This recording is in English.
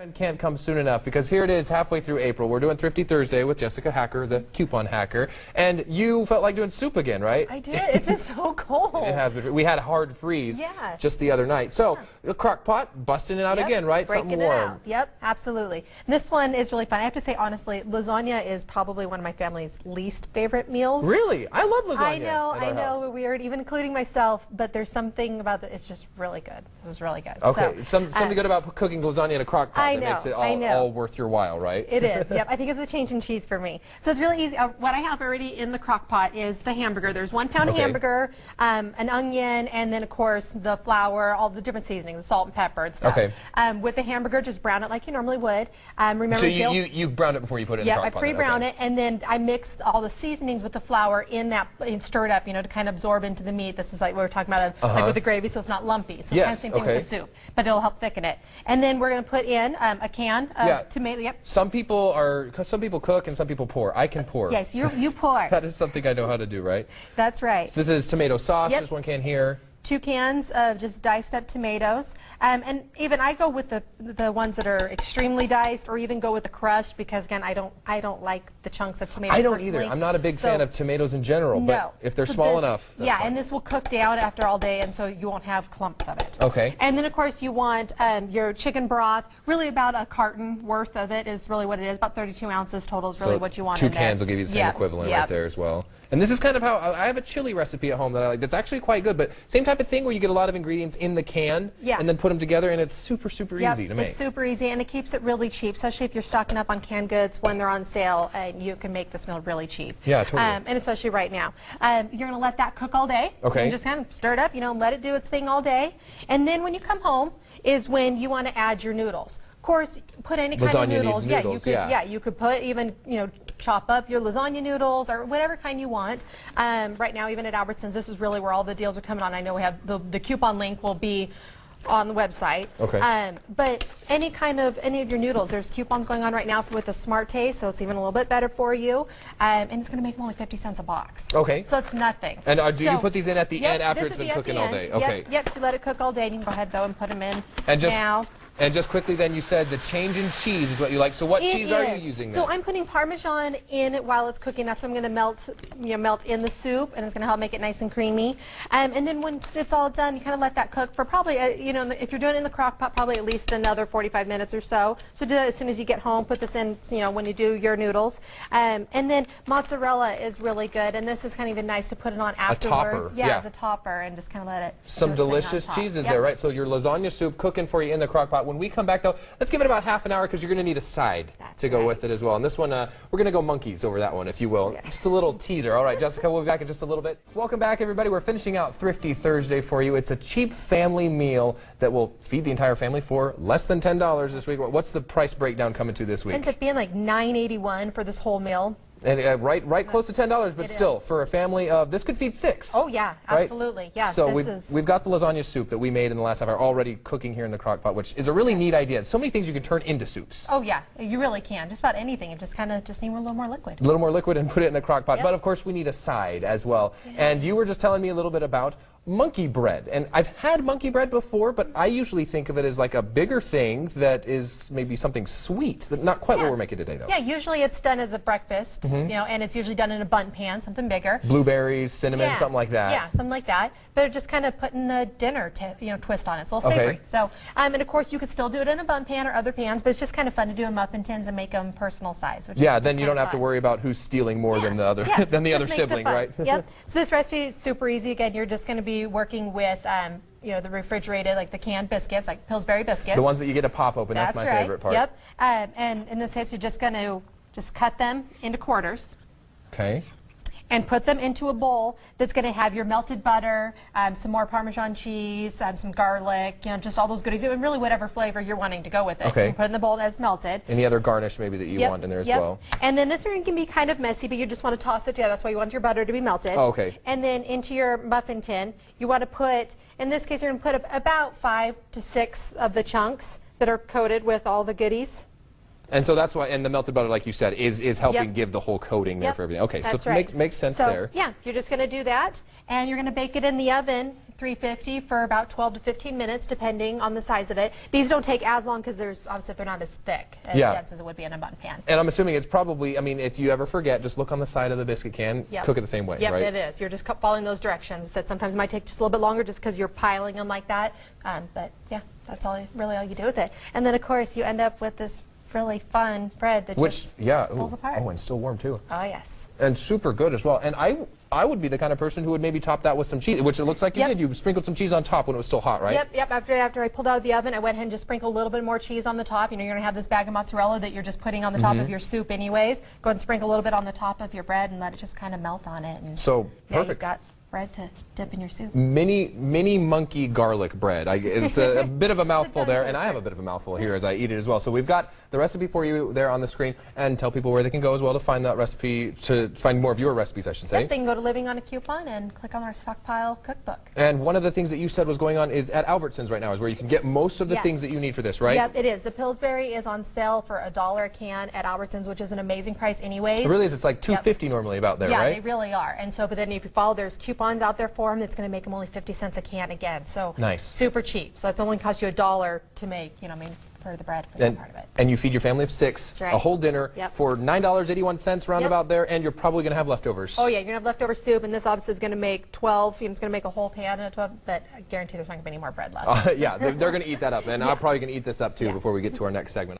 And can't come soon enough because here it is halfway through April. We're doing Thrifty Thursday with Jessica Hacker, the coupon hacker. And you felt like doing soup again, right? I did. It's been so cold. It has been. We had a hard freeze just the other night. So the crock pot, busting it out again, right? Breaking Something warm. it out. Yep, absolutely. And this one is really fun. I have to say, honestly, lasagna is probably one of my family's least favorite meals. Really? I love lasagna. I know, we're weird, even including myself, but there's something about it. It's just really good. This is really good. Okay, so, something good about cooking lasagna in a crock pot that makes it all worth your while, right? It is, yep. I think it's a change in cheese for me. So it's really easy. What I have already in the crock pot is the hamburger. There's 1 pound hamburger, an onion, and then, of course, the flour, all the different seasonings, the salt and pepper and stuff. Okay. With the hamburger, just brown it like you normally would. Remember, so you browned it before you put it in the crock pot? Yeah, I pre-brown it, and then I mix all the seasonings with the flour in that, and stir it up, you know, to kind of absorb into the meat. This is like what we're talking about, like with the gravy, so it's not lumpy. So kind of same thing with the soup, but it'll help thicken it. And then we're going to put in a can of tomato. Yep. Some people cook and some people pour. I can pour. Yes, you pour. That is something I know how to do, right? That's right. So this is tomato sauce. Just 1 can here. 2 cans of just diced up tomatoes, and even I go with the ones that are extremely diced, or even go with the crushed, because again I don't like the chunks of tomatoes. I don't personally. either. I'm not a big fan of tomatoes in general, but if they're small enough, that's fine. And this will cook down after all day, and so you won't have clumps of it. Okay. And then of course you want your chicken broth. Really about a carton worth of it is really what it is. About 32 ounces total is really what you want. 2 in cans there. will give you the same equivalent right there as well. And this is kind of how I have a chili recipe at home that I like. That's actually quite good, but same type of thing where you get a lot of ingredients in the can and then put them together, and it's super easy to make. It's super easy, and it keeps it really cheap, especially if you're stocking up on canned goods when they're on sale, and you can make this meal really cheap. Yeah, totally. And especially right now. You're going to let that cook all day. Okay. And just kind of stir it up, let it do its thing all day. And then when you come home is when you want to add your noodles. Of course, put any kind of noodles. You could put even, chop up your lasagna noodles or whatever kind you want. Right now, even at Albertsons, this is really where all the deals are coming on. I know we have the coupon link will be on the website. Okay. But any of your noodles, there's coupons going on right now with the Smart Taste, so it's even a little bit better for you. And it's going to make them only 50 cents a box. Okay. So it's nothing. And do you put these in at the end after it's been cooking all day? Okay. Yep. So let it cook all day, and you can go ahead though and put them in now. And just quickly then, you said the change in cheese is what you like. So what cheese are you using then? So I'm putting Parmesan in it while it's cooking. That's what I'm going to melt in the soup, and it's going to help make it nice and creamy. And then when it's all done, you kind of let that cook for probably, if you're doing it in the crock pot, probably at least another 45 minutes or so. So do that as soon as you get home. Put this in, when you do your noodles. And then mozzarella is really good, and this is kind of even nice to put it on afterwards. A topper. Yeah, as a topper, and just kind of let it. Some delicious cheeses there, right? So your lasagna soup cooking for you in the crock pot. When we come back, though, let's give it about half an hour because you're going to need a side to go with it as well. And this one, we're going to go monkeys over that one, if you will. Just a little teaser. All right, Jessica, we'll be back in just a little bit. Welcome back, everybody. We're finishing out Thrifty Thursday for you. It's a cheap family meal that will feed the entire family for less than $10 this week. What's the price breakdown coming to this week? It ends up being like $9.81 for this whole meal. And right close to $10, but still, for a family of, this could feed 6. Oh yeah, absolutely. Right? Yeah. So we've got the lasagna soup that we made in the last half hour already cooking here in the crock pot, which is a really neat idea. So many things you can turn into soups. Oh yeah, you really can. Just about anything. You just kind of need a little more liquid. A little more liquid and put it in the crock pot. But of course we need a side as well. And you were just telling me a little bit about monkey bread. And I've had monkey bread before, but I usually think of it as like a bigger thing that is maybe something sweet. Not quite what we're making today, though. Yeah, usually it's done as a breakfast, and it's usually done in a bun pan, something bigger. Blueberries, cinnamon, something like that. Yeah, something like that. But just kind of putting a dinner twist on it. It's a little savory. So, and of course you could still do it in a bun pan or other pans, but it's just kind of fun to do in muffin tins and make them personal size. Which is then you don't have to worry about who's stealing more than the other other sibling, right? Yep. So this recipe is super easy. Again, you're just going to be working with the refrigerated, like the canned biscuits, like Pillsbury biscuits. The ones that you get to pop open. That's my favorite part. Yep. And in this case, you're just going to cut them into quarters. Okay. And put them into a bowl that's going to have your melted butter, some more Parmesan cheese, some garlic, just all those goodies, and really whatever flavor you're wanting to go with it. Okay. You put it in the bowl as melted. Any other garnish maybe that you want in there as well? And then this one can be kind of messy, but you just want to toss it together. That's why you want your butter to be melted. Oh, okay. And then into your muffin tin, you want to put, in this case, you're going to put about 5 to 6 of the chunks that are coated with all the goodies. And so that's why, and the melted butter, like you said, is helping give the whole coating there for everything. Okay, that's so right. makes sense so, there. Yeah, you're just going to do that, and you're going to bake it in the oven, 350 for about 12 to 15 minutes, depending on the size of it. These don't take as long because obviously they're not as thick and dense as it would be in a button pan. And I'm assuming it's probably, I mean, if you ever forget, just look on the side of the biscuit can, cook it the same way, yep, right? It is. You're just following those directions. That sometimes might take just a little bit longer just because you're piling them like that. But yeah, that's really all you do with it. And then of course you end up with this really fun bread that just falls apart. Oh, and still warm too. Oh yes. And super good as well. And I would be the kind of person who would maybe top that with some cheese, which it looks like you did. You sprinkled some cheese on top when it was still hot, right? Yep. After I pulled out of the oven, I went ahead and just sprinkled a little bit more cheese on the top. You know, you're going to have this bag of mozzarella that you're just putting on the top of your soup anyways. Go ahead and sprinkle a little bit on the top of your bread and let it just kind of melt on it. And so perfect. You've got bread to dip in your soup. Mini monkey garlic bread. It's a bit of a mouthful there, and I have a bit of a mouthful here as I eat it as well. So we've got the recipe for you there on the screen, and tell people where they can go as well to find that recipe, to find more of your recipes, I should say. Yep, they can go to Living on a Coupon and click on our stockpile cookbook. And one of the things that you said was going on is at Albertsons right now, is where you can get most of the things that you need for this, right? Yep, it is. The Pillsbury is on sale for $1 a can at Albertsons, which is an amazing price anyways. It really is. It's like $2.50 normally about there, right? Yeah, they really are. And so, but then if you follow, there's coupons out there for them. It's going to make them only 50 cents a can again. So nice. Super cheap. So that's only cost you $1 to make, you know, I mean, for the bread, for that part of it. And you feed your family of 6, right. a whole dinner for $9.81 roundabout there, and you're probably going to have leftovers. Oh yeah, you're going to have leftover soup, and this obviously is going to make 12, you know, it's going to make a whole pan of 12, but I guarantee there's not going to be any more bread left. Yeah, they're going to eat that up, and I'm probably going to eat this up too before we get to our next segment.